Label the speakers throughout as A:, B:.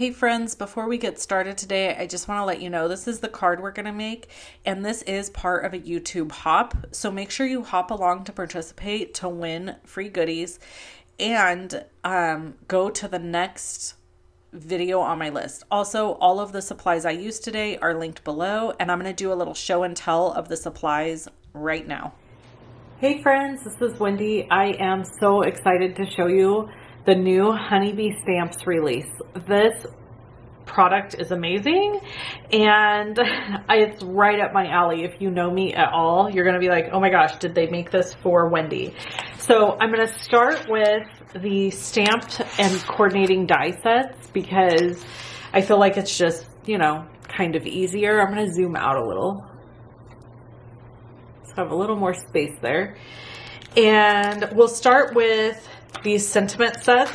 A: Hey friends, before we get started today, I just want to let you know this is the card we're going to make, and this is part of a YouTube hop. So make sure you hop along to participate to win free goodies and go to the next video on my list. Also, all of the supplies I used today are linked below, and I'm going to do a little show and tell of the supplies right now. Hey friends, this is Wendy. I am so excited to show you the new honeybee stamps release. This product is amazing and it's right up my alley. If you know me at all, you're gonna be like, oh my gosh, did they make this for Wendy? So I'm gonna start with the stamped and coordinating die sets because I feel like it's just, you know, kind of easier. I'm gonna zoom out a little so I have a little more space there, and we'll start with these sentiment sets.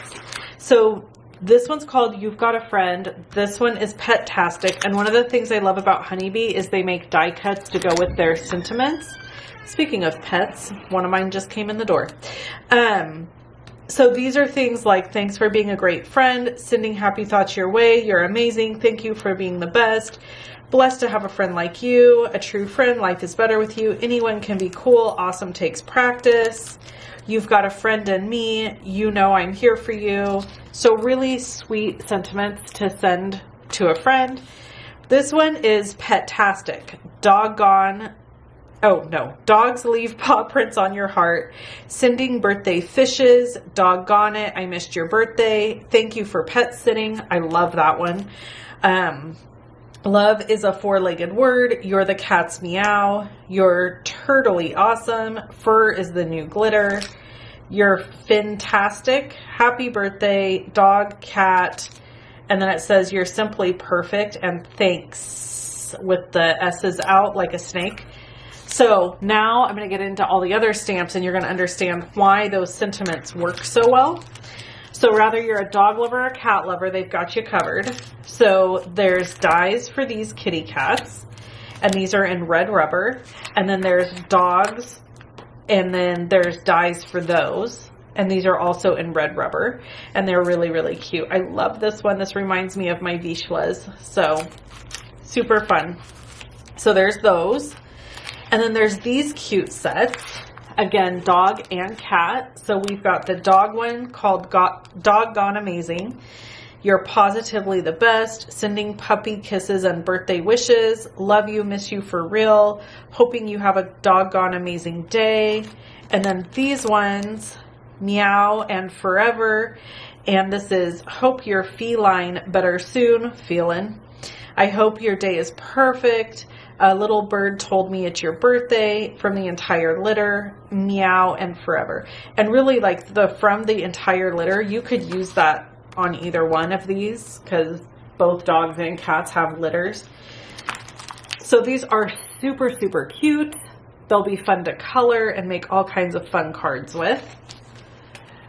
A: So this one's called You've Got a Friend. This one is Pet-tastic. And one of the things I love about Honeybee is they make die cuts to go with their sentiments. Speaking of pets, one of mine just came in the door. So these are things like, thanks for being a great friend, sending happy thoughts your way, you're amazing, thank you for being the best, blessed to have a friend like you, a true friend, life is better with you, anyone can be cool, awesome takes practice. You've got a friend in me. You know I'm here for you. So really sweet sentiments to send to a friend. This one is Pet-tastic. Doggone. Oh no. Dogs leave paw prints on your heart. Sending birthday fishes. Doggone it. I missed your birthday. Thank you for pet sitting. I love that one. Love is a four-legged word. You're the cat's meow. You're turtly awesome. Fur is the new glitter. You're fantastic. Happy birthday, dog, cat. And then it says you're simply perfect and thanks with the S's out like a snake. So now I'm going to get into all the other stamps and you're going to understand why those sentiments work so well. So rather you're a dog lover or a cat lover, they've got you covered. So there's dies for these kitty cats, and these are in red rubber. And then there's dogs, and then there's dies for those. And these are also in red rubber, and they're really, really cute. I love this one. This reminds me of my Vishwas, so super fun. So there's those. And then there's these cute sets. Again, dog and cat. So we've got the dog one called Doggone Amazing. You're positively the best. Sending puppy kisses and birthday wishes. Love you, miss you for real. Hoping you have a doggone amazing day. And then these ones, meow and forever. And this is hope your feline better soon. Feeling. I hope your day is perfect. A little bird told me it's your birthday from the entire litter, meow and forever. And really like from the entire litter, you could use that on either one of these because both dogs and cats have litters. So these are super, super cute. They'll be fun to color and make all kinds of fun cards with.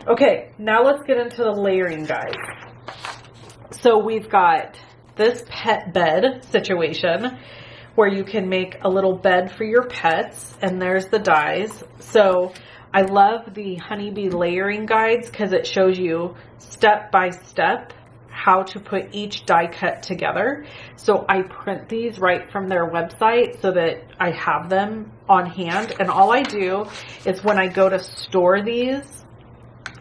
A: Okay, now let's get into the layering guys. So we've got this pet bed situation where you can make a little bed for your pets, and there's the dies. So I love the honeybee layering guides because it shows you step by step how to put each die cut together. So I print these right from their website so that I have them on hand, and all I do is when I go to store these,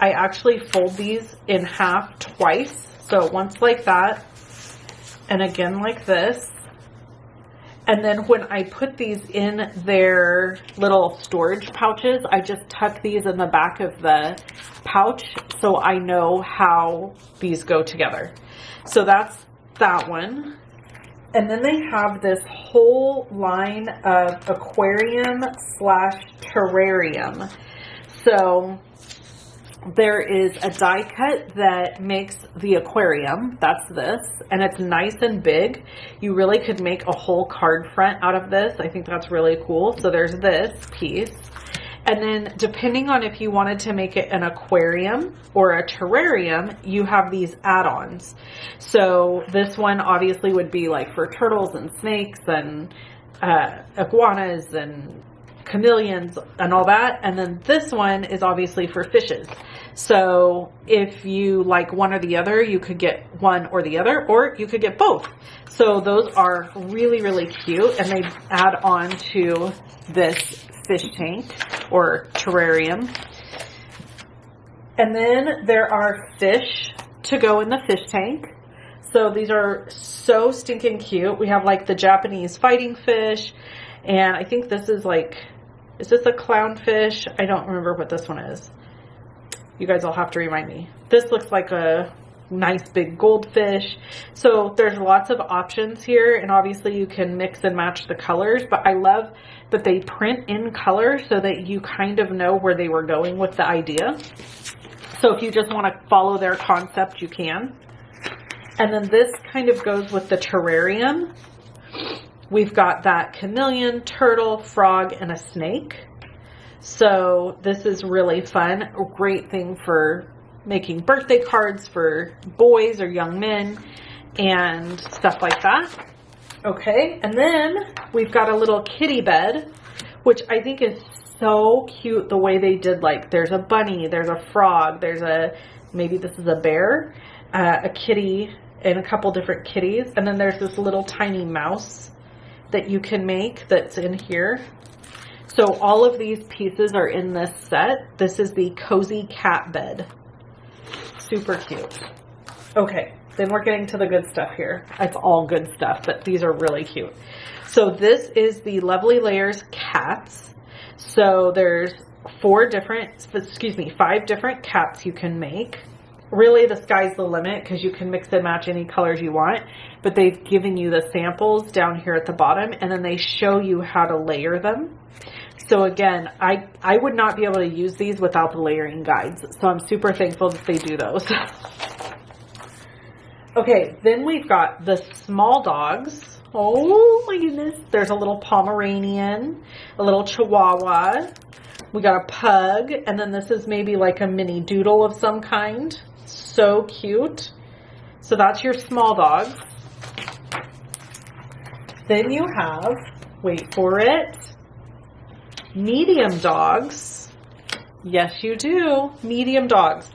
A: I actually fold these in half twice. So once like that, and again like this. And then when I put these in their little storage pouches, I just tuck these in the back of the pouch so I know how these go together. So that's that one. And then they have this whole line of aquarium / terrarium. So there is a die cut that makes the aquarium. That's this. And it's nice and big. You really could make a whole card front out of this. I think that's really cool. So there's this piece. And then depending on if you wanted to make it an aquarium or a terrarium, you have these add-ons. So this one obviously would be like for turtles and snakes and iguanas and chameleons and all that. And then this one is obviously for fishes. So if you like one or the other, you could get one or the other, or you could get both. So those are really, really cute, and they add on to this fish tank or terrarium. And then there are fish to go in the fish tank. So these are so stinking cute. We have like the Japanese fighting fish, and I think this is like, is this a clownfish? I don't remember what this one is. You guys will have to remind me. This looks like a nice big goldfish. So there's lots of options here, and obviously you can mix and match the colors, but I love that they print in color so that you kind of know where they were going with the idea. So if you just want to follow their concept, you can. And then this kind of goes with the terrarium. We've got that chameleon, turtle, frog, and a snake. So this is really fun. A great thing for making birthday cards for boys or young men and stuff like that. Okay, and then we've got a little kitty bed, which I think is so cute the way they did, like there's a bunny, there's a frog, there's a, maybe this is a bear, a kitty, and a couple different kitties. And then there's this little tiny mouse that you can make that's in here. So all of these pieces are in this set. This is the cozy cat bed. Super cute. Okay, then we're getting to the good stuff here. It's all good stuff, but these are really cute. So this is the Lovely Layers cats. So there's 5 different cats you can make. Really, the sky's the limit because you can mix and match any colors you want, but they've given you the samples down here at the bottom, and then they show you how to layer them. So again, I would not be able to use these without the layering guides. So I'm super thankful that they do those. Okay, then we've got the small dogs. Oh my goodness. There's a little Pomeranian, a little Chihuahua. We got a pug, and then this is maybe like a mini doodle of some kind. So cute. So that's your small dogs. Then you have, wait for it, medium dogs. Yes, you do. Medium dogs.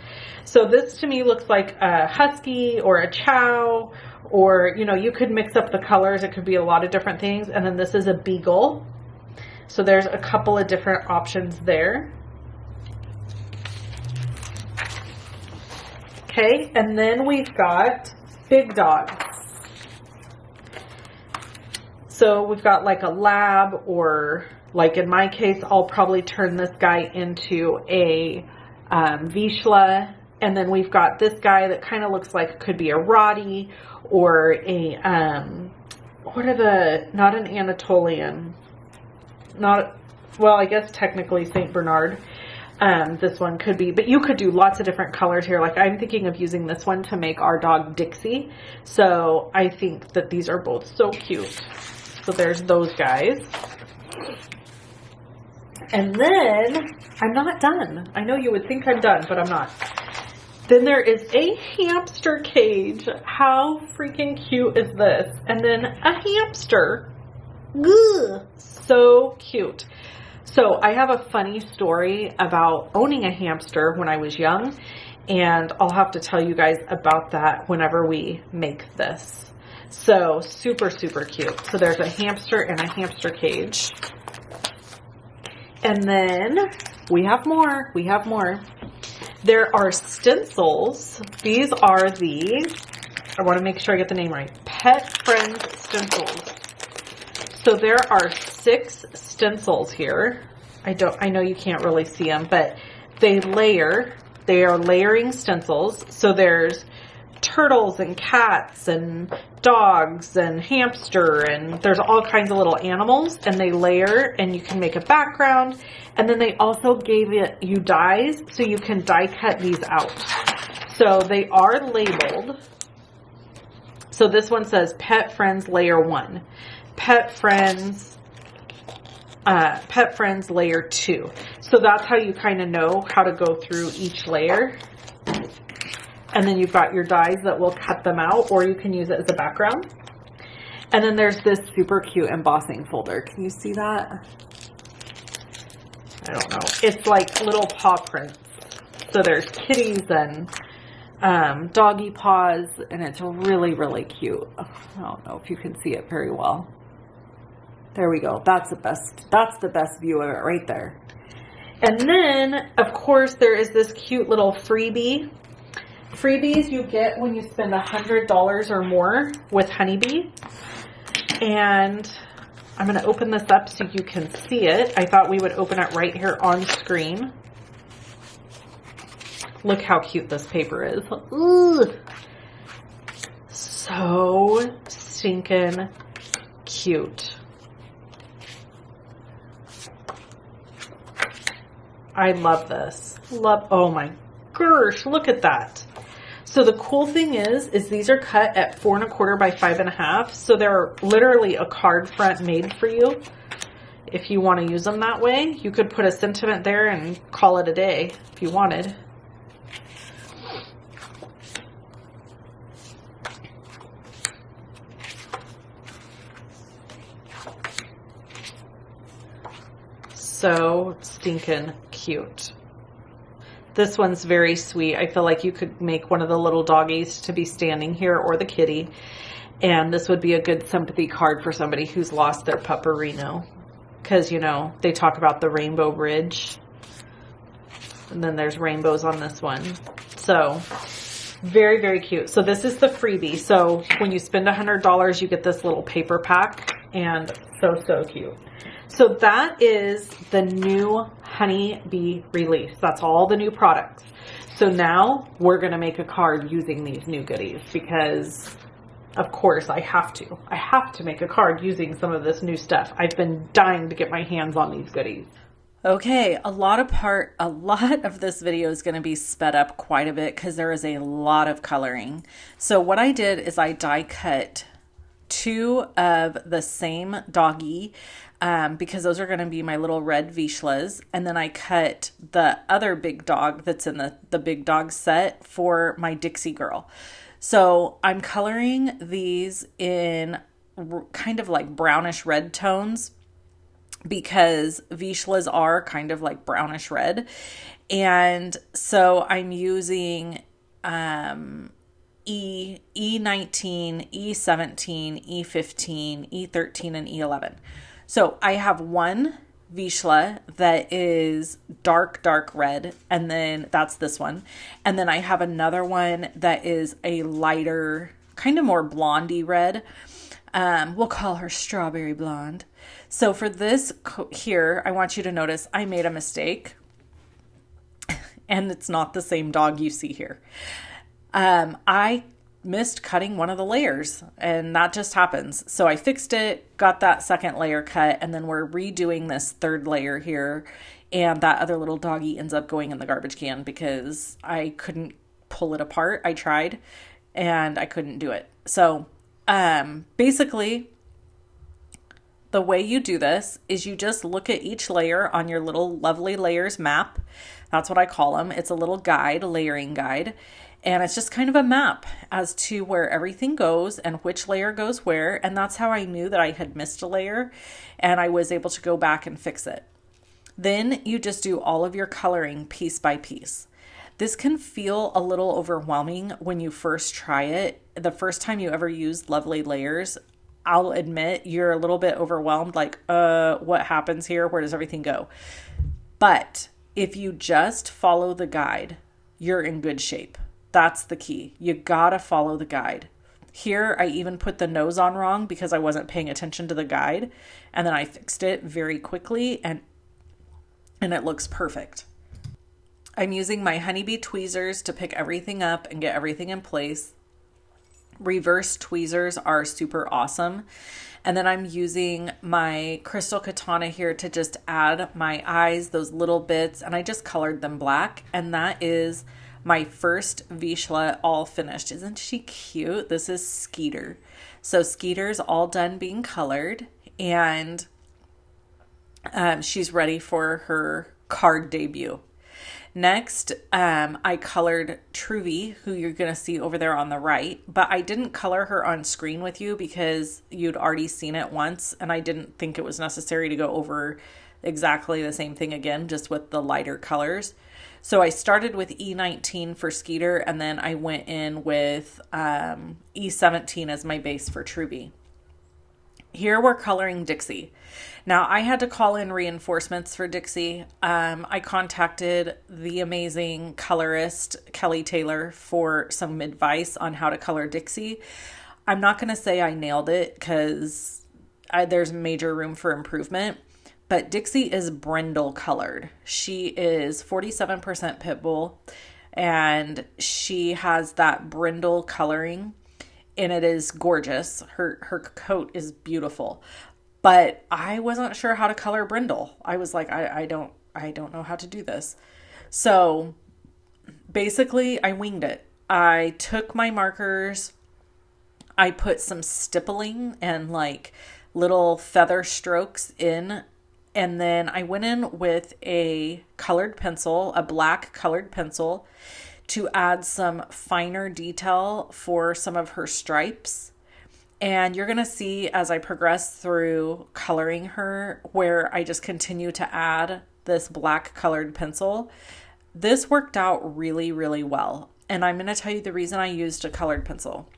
A: So this to me looks like a husky or a chow, or, you know, you could mix up the colors. It could be a lot of different things. And then this is a beagle. So there's a couple of different options there. Okay, and then we've got big dogs. So we've got like a lab, or like in my case, I'll probably turn this guy into a Vizsla. And then we've got this guy that kind of looks like could be a Rottie, or a, not an Anatolian. Not, well, I guess technically St. Bernard. This one could be, but you could do lots of different colors here. Like I'm thinking of using this one to make our dog Dixie. So I think that these are both so cute. So there's those guys. And then I'm not done. I know you would think I'm done, but I'm not. Then there is a hamster cage. How freaking cute is this? And then a hamster. Ugh, so cute. So I have a funny story about owning a hamster when I was young, and I'll have to tell you guys about that whenever we make this. So super, super cute. So there's a hamster and a hamster cage. And then we have more. We have more. There are stencils. These are the, I want to make sure I get the name right, Pet Friends stencils. So there are 6 stencils here. I know you can't really see them, but they layer. They are layering stencils. So there's turtles and cats and dogs and hamster, and there's all kinds of little animals, and they layer, and you can make a background. And then they also gave you dies, so you can die cut these out. So they are labeled. So this one says Pet Friends Layer 1, Pet Friends Layer 2. So that's how you kind of know how to go through each layer. And then you've got your dies that will cut them out, or you can use it as a background. And then there's this super cute embossing folder. Can you see that? I don't know. It's like little paw prints. So there's kitties and doggy paws, and it's really, really cute. I don't know if you can see it very well. There we go. That's the best view of it right there. And then, of course, there is this cute little freebie. Freebies you get when you spend $100 or more with Honeybee. And I'm going to open this up so you can see it. I thought we would open it right here on screen. Look how cute this paper is. Ooh. So stinking cute. I love this. Oh my gosh, look at that. So the cool thing is these are cut at 4 1/4 by 5 1/2. So they're literally a card front made for you. If you want to use them that way, you could put a sentiment there and call it a day if you wanted. So stinking cute. This one's very sweet. I feel like you could make one of the little doggies to be standing here or the kitty. And this would be a good sympathy card for somebody who's lost their pupperino. Because, you know, they talk about the rainbow bridge. And then there's rainbows on this one. So very, very cute. So this is the freebie. So when you spend $100, you get this little paper pack. And so cute. So that is the new Honeybee release. That's all the new products. So now we're going to make a card using these new goodies because, of course, I have to. I have to make a card using some of this new stuff. I've been dying to get my hands on these goodies. Okay, a lot of this video is going to be sped up quite a bit because there is a lot of coloring. So what I did is I die cut 2 of the same doggy because those are going to be my little red Vizslas. And then I cut the other big dog that's in the big dog set for my Dixie girl. So I'm coloring these in kind of like brownish red tones because Vizslas are kind of like brownish red. And so I'm using E19, E17, E15, E13, and E11. So I have one Vizsla that is dark red, and then that's this one. And then I have another one that is a lighter, kind of more blondie red. We'll call her strawberry blonde. So for this here, I want you to notice I made a mistake. And it's not the same dog you see here. I missed cutting one of the layers, and that just happens. So I fixed it, got that second layer cut, and then we're redoing this third layer here. And that other little doggy ends up going in the garbage can because I couldn't pull it apart. I tried and I couldn't do it. So basically, the way you do this is you just look at each layer on your little lovely layers map. That's what I call them. It's a little guide, layering guide. And it's just kind of a map as to where everything goes and which layer goes where. And that's how I knew that I had missed a layer and I was able to go back and fix it. Then you just do all of your coloring piece by piece. This can feel a little overwhelming when you first try it. The first time you ever used lovely layers, I'll admit you're a little bit overwhelmed, like, what happens here? Where does everything go? But if you just follow the guide, you're in good shape. That's the key. You gotta follow the guide. Here, I even put the nose on wrong because I wasn't paying attention to the guide. And then I fixed it very quickly and it looks perfect. I'm using my Honeybee tweezers to pick everything up and get everything in place. Reverse tweezers are super awesome. And then I'm using my Crystal Katana here to just add my eyes, those little bits, and I just colored them black. And that is my first Vizsla all finished. Isn't she cute? This is Skeeter. So Skeeter's all done being colored, and she's ready for her card debut. Next, I colored Truvy, who you're going to see over there on the right, but I didn't color her on screen with you because you'd already seen it once, and I didn't think it was necessary to go over exactly the same thing again, just with the lighter colors. So I started with E19 for Skeeter, and then I went in with E17 as my base for Truby. Here we're coloring Dixie. Now I had to call in reinforcements for Dixie. I contacted the amazing colorist Kelly Taylor for some advice on how to color Dixie. I'm not going to say I nailed it because there's major room for improvement. But Dixie is brindle colored. She is 47% pit bull, and she has that brindle coloring, and it is gorgeous. Her coat is beautiful. But I wasn't sure how to color brindle. I was like, I don't know how to do this. So basically I winged it. I took my markers, I put some stippling and like little feather strokes in. And then I went in with a colored pencil, a black colored pencil, to add some finer detail for some of her stripes. And you're going to see as I progress through coloring her where I just continue to add this black colored pencil. This worked out really, really well. And I'm going to tell you the reason I used a colored pencil.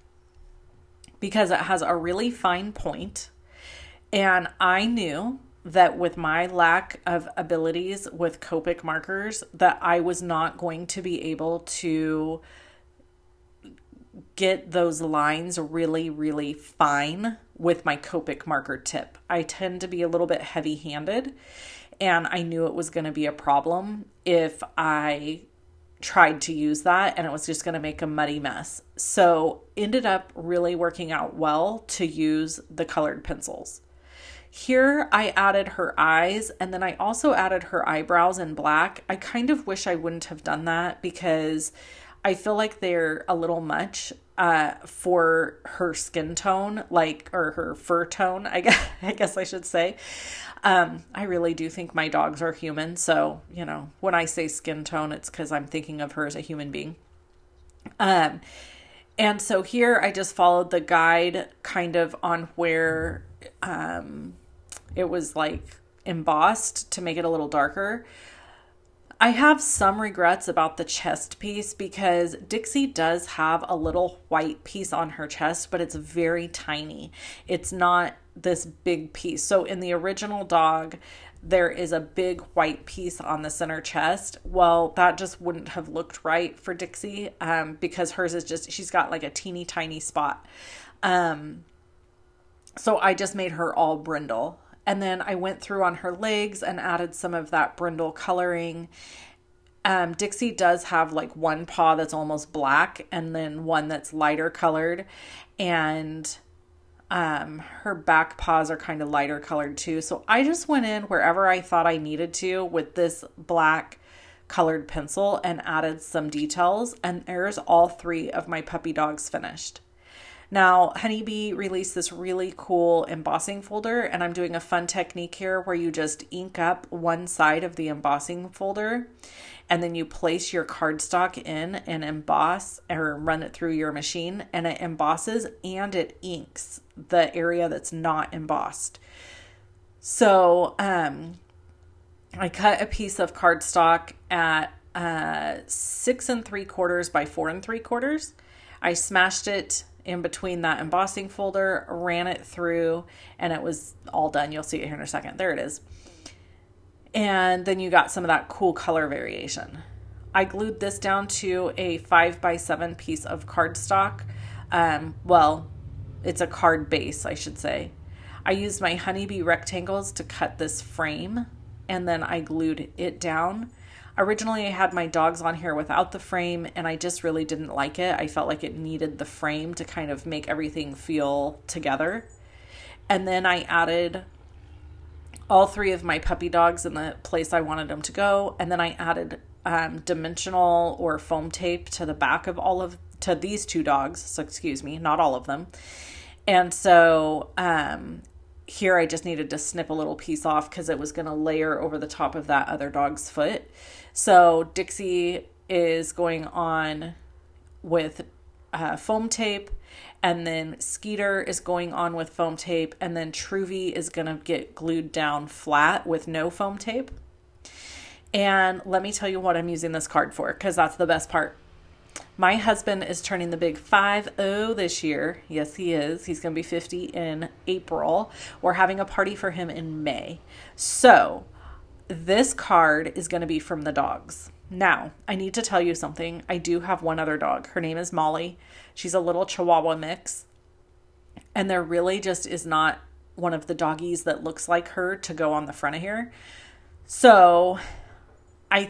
A: Because it has a really fine point. And I knew that with my lack of abilities with Copic markers, that I was not going to be able to get those lines really, really fine with my Copic marker tip. I tend to be a little bit heavy-handed, and I knew it was going to be a problem if I tried to use that, and it was just going to make a muddy mess. So ended up really working out well to use the colored pencils. Here I added her eyes, and then I also added her eyebrows in black. I kind of wish I wouldn't have done that because I feel like they're a little much for her skin tone, or her fur tone, I guess I should say. I really do think my dogs are human. So, when I say skin tone, it's because I'm thinking of her as a human being. And so here I just followed the guide kind of on where it was like embossed to make it a little darker. I have some regrets about the chest piece because Dixie does have a little white piece on her chest, but it's very tiny. It's not this big piece. So in the original dog, there is a big white piece on the center chest. Well, that just wouldn't have looked right for Dixie because hers is just, she's got like a teeny tiny spot. So I just made her all brindle. And then I went through on her legs and added some of that brindle coloring. Dixie does have like one paw that's almost black and then one that's lighter colored. And her back paws are kind of lighter colored too. So I just went in wherever I thought I needed to with this black colored pencil and added some details. And there's all three of my puppy dogs finished. Now, Honeybee released this really cool embossing folder, and I'm doing a fun technique here where you just ink up one side of the embossing folder, and then you place your cardstock in and emboss or run it through your machine, and it embosses and it inks the area that's not embossed. So I cut a piece of cardstock at 6 3/4 by 4 3/4. I smashed it in between that embossing folder, ran it through, and it was all done. You'll see it here in a second. There it is. And then you got some of that cool color variation. I glued this down to a 5 by 7 piece of cardstock. Well, it's a card base, I should say. I used my Honeybee rectangles to cut this frame, and then I glued it down. Originally, I had my dogs on here without the frame, and I just really didn't like it. I felt like it needed the frame to kind of make everything feel together. And then I added all three of my puppy dogs in the place I wanted them to go. And then I added dimensional or foam tape to the back of to these two dogs. So excuse me, not all of them. And so here I just needed to snip a little piece off because it was going to layer over the top of that other dog's foot. So Dixie is going on with foam tape, and then Skeeter is going on with foam tape, and then Truvy is going to get glued down flat with no foam tape. And let me tell you what I'm using this card for, because that's the best part. My husband is turning the big 50 this year. Yes, he is. He's going to be 50 in April. We're having a party for him in May. So this card is going to be from the dogs. Now, I need to tell you something. I do have one other dog. Her name is Molly. She's a little Chihuahua mix. And there really just is not one of the doggies that looks like her to go on the front of here. So I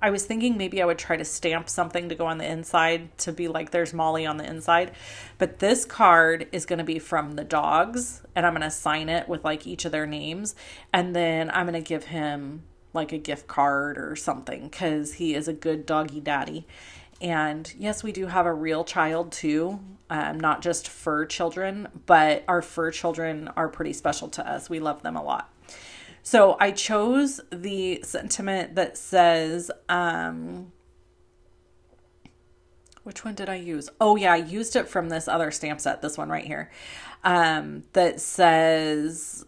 A: was thinking maybe I would try to stamp something to go on the inside to be like there's Molly on the inside. But this card is going to be from the dogs, and I'm going to sign it with like each of their names. And then I'm going to give him like a gift card or something, because he is a good doggy daddy. And yes, we do have a real child too, not just fur children, but our fur children are pretty special to us. We love them a lot. So I chose the sentiment that says, which one did I use? Oh yeah, I used it from this other stamp set, this one right here, that says,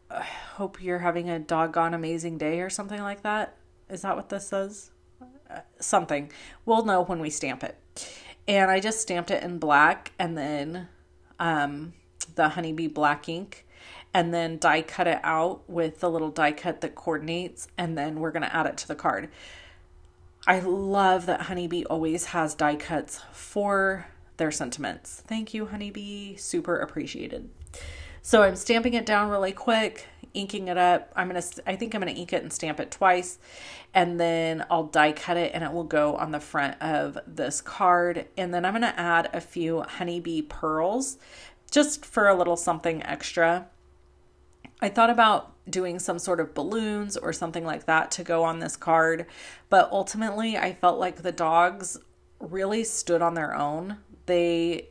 A: I hope you're having a doggone amazing day or something like that. Is that what this says? Something. We'll know when we stamp it. And I just stamped it in black, and then the honeybee black ink, and then die cut it out with the little die cut that coordinates, and then we're going to add it to the card. I love that Honeybee always has die cuts for their sentiments. Thank you, Honeybee. Super appreciated. So I'm stamping it down really quick, inking it up. I think I'm going to ink it and stamp it twice, and then I'll die cut it, and it will go on the front of this card. And then I'm going to add a few honeybee pearls just for a little something extra. I thought about doing some sort of balloons or something like that to go on this card, but ultimately I felt like the dogs really stood on their own. They,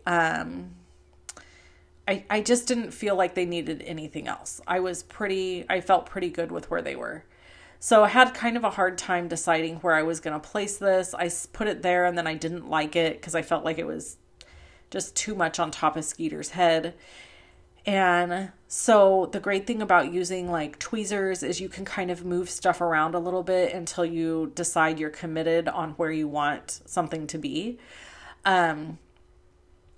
A: I just didn't feel like they needed anything else. I felt pretty good with where they were. So I had kind of a hard time deciding where I was going to place this. I put it there, and then I didn't like it because I felt like it was just too much on top of Skeeter's head. And so the great thing about using like tweezers is you can kind of move stuff around a little bit until you decide you're committed on where you want something to be.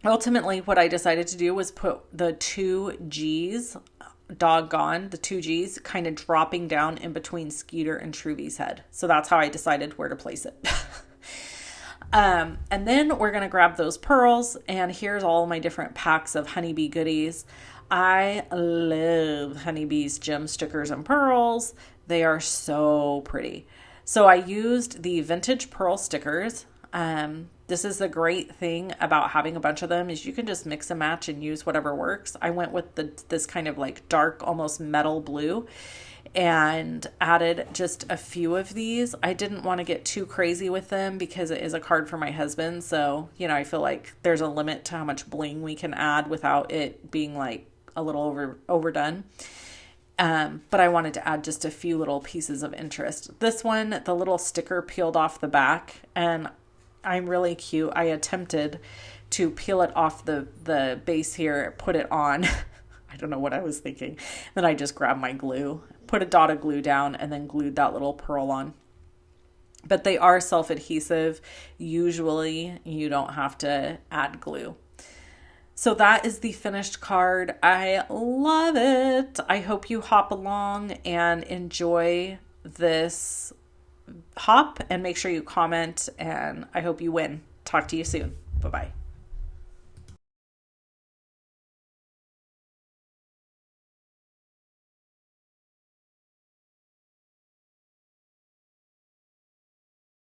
A: Ultimately, what I decided to do was put the two G's, doggone, the two G's kind of dropping down in between Skeeter and Truvy's head. So that's how I decided where to place it. And then we're going to grab those pearls, and here's all my different packs of honeybee goodies. I love Honeybee's gem stickers and pearls. They are so pretty. So I used the vintage pearl stickers. This is the great thing about having a bunch of them is you can just mix and match and use whatever works. I went with this kind of like dark, almost metal blue, and added just a few of these. I didn't want to get too crazy with them because it is a card for my husband. So, I feel like there's a limit to how much bling we can add without it being like a little overdone. But I wanted to add just a few little pieces of interest. This one, the little sticker peeled off the back, and I'm really cute. I attempted to peel it off the base here, put it on. I don't know what I was thinking. Then I just grabbed my glue, put a dot of glue down, and then glued that little pearl on. But they are self-adhesive. Usually you don't have to add glue. So that is the finished card. I love it. I hope you hop along and enjoy this hop, and make sure you comment, and I hope you win. Talk to you soon. Bye-bye.